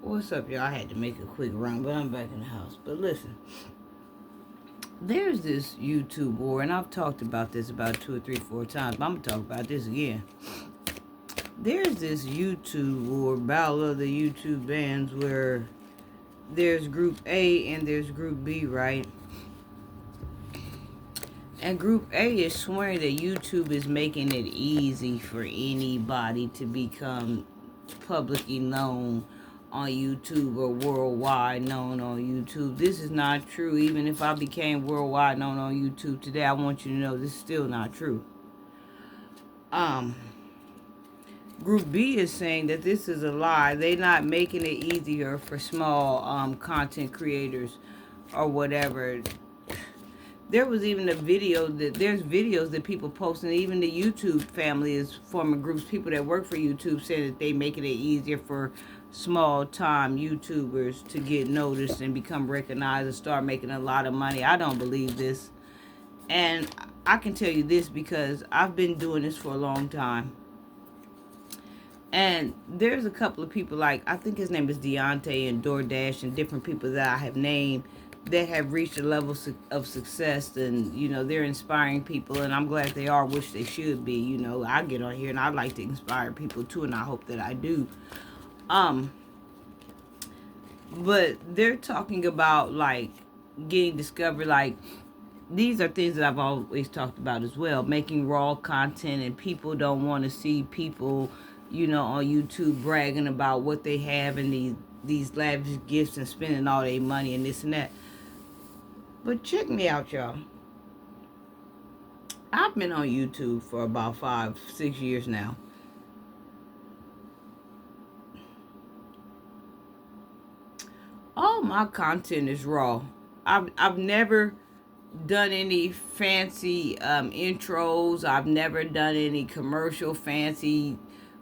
What's up, y'all? I had to make a quick run, but I'm back in the house. But listen, there's this YouTube war, and I've talked about this about 2 or 3, 4 times, but I'm going to talk about this again. There's this YouTube war, battle of the YouTube bands, where there's Group A and there's Group B, right? And Group A is swearing that YouTube is making it easy for anybody to become publicly known on YouTube or worldwide known on YouTube. This is not true. Even if I became worldwide known on YouTube today, I want you to know this is still not true. Group B is saying that this is a lie. They're not making it easier for small content creators or whatever. There was even a video there's videos that people post, and even the YouTube family is forming groups, people that work for YouTube, saying that they making it easier for small time YouTubers to get noticed and become recognized and start making a lot of money. I don't believe this. And I can tell you this because I've been doing this for a long time. And there's a couple of people, like, I think his name is Deontay and DoorDash and different people that I have named that have reached a level of success, and, you know, they're inspiring people, and I'm glad they are, which they should be. You know, I get on here and I like to inspire people too, and I hope that I do. But they're talking about, like, getting discovered. Like, these are things that I've always talked about as well, making raw content, and people don't want to see people, you know, on YouTube bragging about what they have and these lavish gifts and spending all their money and this and that. But check me out, y'all. I've been on YouTube for about 5, 6 years now. All my content is raw. I've never done any fancy intros. I've never done any commercial fancy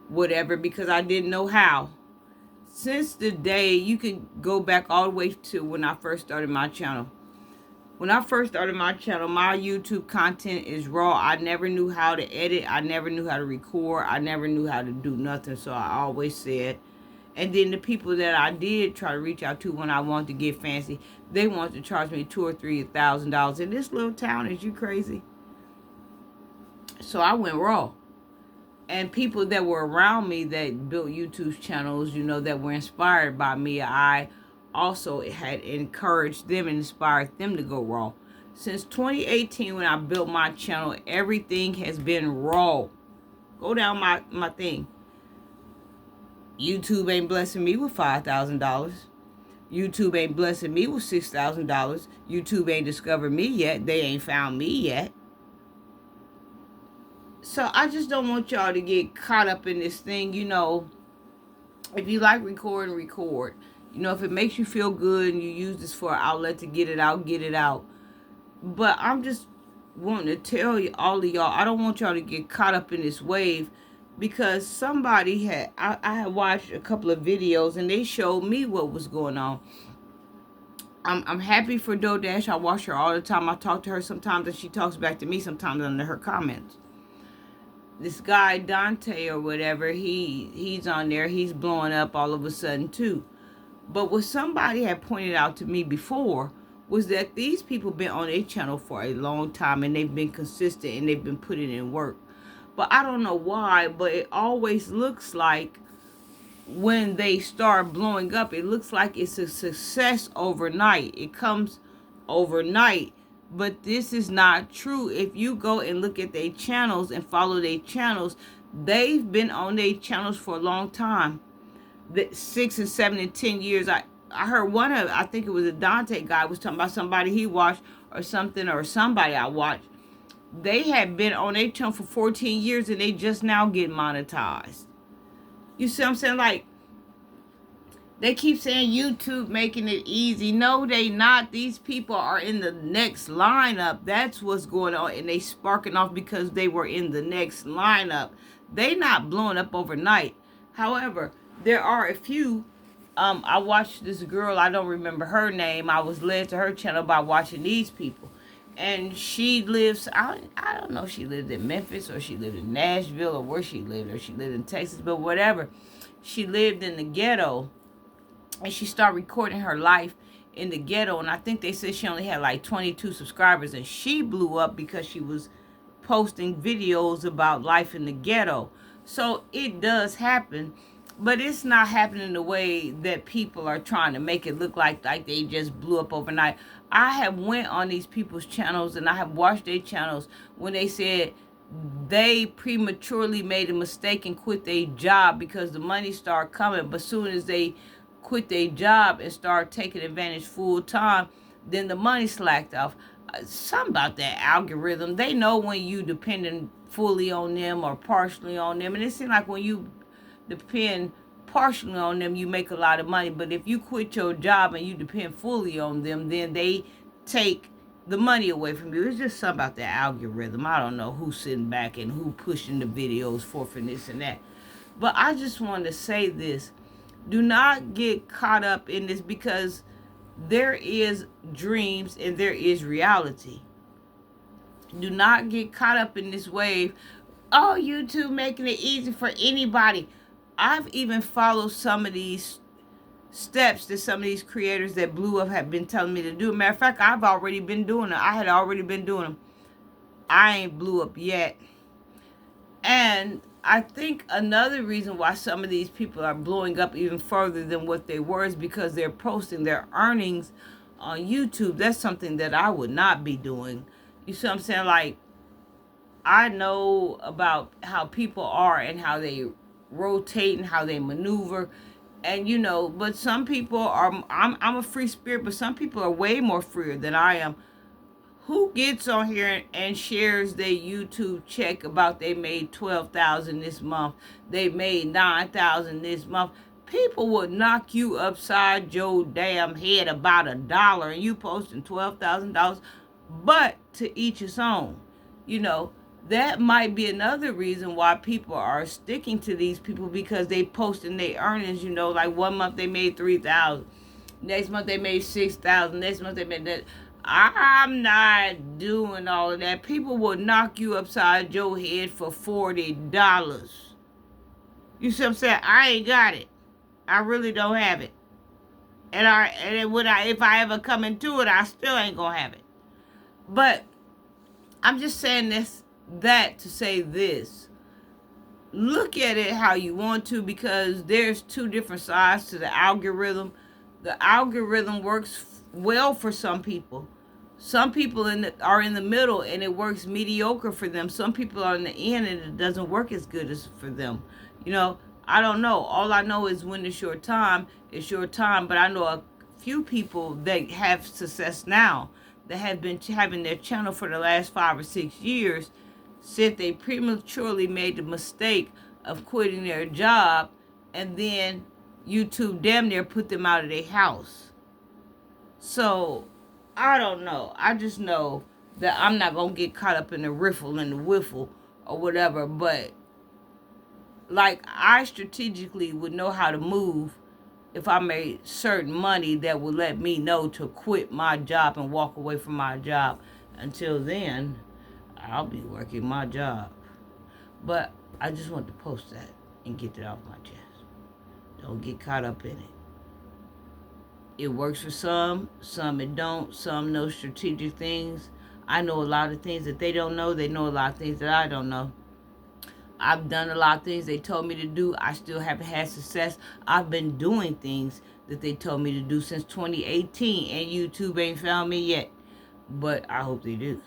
whatever, because I didn't know how. Since the day, you can go back all the way to when I first started my channel. When I first started my channel, my YouTube content is raw. I never knew how to edit. I never knew how to record. I never knew how to do nothing. So I always said, and then the people that I did try to reach out to when I wanted to get fancy, they wanted to charge me $2,000 or $3,000 in this little town. Is you crazy? So I went raw. And people that were around me that built YouTube channels, you know, that were inspired by me, I also had encouraged them and inspired them to go raw. Since 2018, when I built my channel, everything has been raw. Go down my thing. YouTube ain't blessing me with $5,000. YouTube ain't blessing me with $6,000. YouTube ain't discovered me yet. They ain't found me yet. So I just don't want y'all to get caught up in this thing. You know, if you like recording, record. You know, if it makes you feel good and you use this for an outlet to get it out, get it out. But I'm just wanting to tell you, all of y'all, I don't want y'all to get caught up in this wave, because somebody I had watched a couple of videos and they showed me what was going on. I'm happy for DoorDash. I watch her all the time. I talk to her sometimes and she talks back to me sometimes under her comments. This guy Dante or whatever, he's on there. He's blowing up all of a sudden too. But what somebody had pointed out to me before was that these people been on their channel for a long time and they've been consistent and they've been putting in work. But I don't know why, but it always looks like when they start blowing up, it looks like it's a success overnight. It comes overnight. But this is not true. If you go and look at their channels and follow their channels, they've been on their channels for a long time. 6 and 7 and 10 years. I heard I think it was a Dante guy was talking about somebody he watched or something, or somebody I watched. They had been on their channel for 14 years and they just now get monetized. You see what I'm saying? Like, they keep saying YouTube making it easy. No, they not. These people are in the next lineup. That's what's going on. And they sparking off because they were in the next lineup. They not blowing up overnight. However, there are a few. I watched this girl. I don't remember her name. I was led to her channel by watching these people. And she lives, I don't know if she lived in Memphis or she lived in Nashville or where she lived, or she lived in Texas, but whatever. She lived in the ghetto. and she started recording her life in the ghetto. And I think they said she only had like 22 subscribers, and she blew up because she was posting videos about life in the ghetto. So it does happen, but it's not happening the way that people are trying to make it look like they just blew up overnight. I have went on these people's channels and I have watched their channels when they said they prematurely made a mistake and quit their job because the money started coming. But soon as they quit their job and start taking advantage full time, then the money slacked off. Something about that algorithm. They know when you depending fully on them or partially on them. And it seems like when you depend partially on them, you make a lot of money. But if you quit your job and you depend fully on them, then they take the money away from you. It's just something about the algorithm. I don't know who's sitting back and who pushing the videos forth and this and that. But I just want to say this. Do not get caught up in this, because there is dreams and there is reality. Do not get caught up in this wave. Oh, YouTube making it easy for anybody. I've even followed some of these steps that some of these creators that blew up have been telling me to do. Matter of fact, I've already been doing them. I had already been doing them. I ain't blew up yet. And I think another reason why some of these people are blowing up even further than what they were is because they're posting their earnings on YouTube. That's something that I would not be doing. You see what I'm saying? Like, I know about how people are and how they rotate and how they maneuver. And but some people are, I'm a free spirit, but some people are way more freer than I am. Who gets on here and shares their YouTube check about they made $12,000 this month, they made $9,000 this month? People would knock you upside your damn head about $1, and you posting $12,000. But to each his own. That might be another reason why people are sticking to these people, because they posting their earnings. Like one month they made $3,000, next month they made $6,000, next month they made that. I'm not doing all of that. People will knock you upside your head for $40. You see what I'm saying? I ain't got it. I really don't have it. And if I ever come into it, I still ain't gonna have it. But I'm just saying that to say this. Look at it how you want to, because there's two different sides to the algorithm. The algorithm works well for some people. Some people are in the middle and it works mediocre for them. Some people are in the end and it doesn't work as good as for them. I don't know. All I know is when it's your time, it's your time. But I know a few people that have success now, that have been having their channel for the last 5 or 6 years, said they prematurely made the mistake of quitting their job, and then YouTube damn near put them out of their house. So, I don't know. I just know that I'm not going to get caught up in the riffle and the whiffle or whatever. But, like, I strategically would know how to move if I made certain money that would let me know to quit my job and walk away from my job. Until then, I'll be working my job. But I just want to post that and get it off my chest. Don't get caught up in it. It works for some it don't. Some know strategic things. I know a lot of things that they don't know. They know a lot of things that I don't know. I've done a lot of things they told me to do. I still haven't had success. I've been doing things that they told me to do since 2018, and YouTube ain't found me yet. But I hope they do.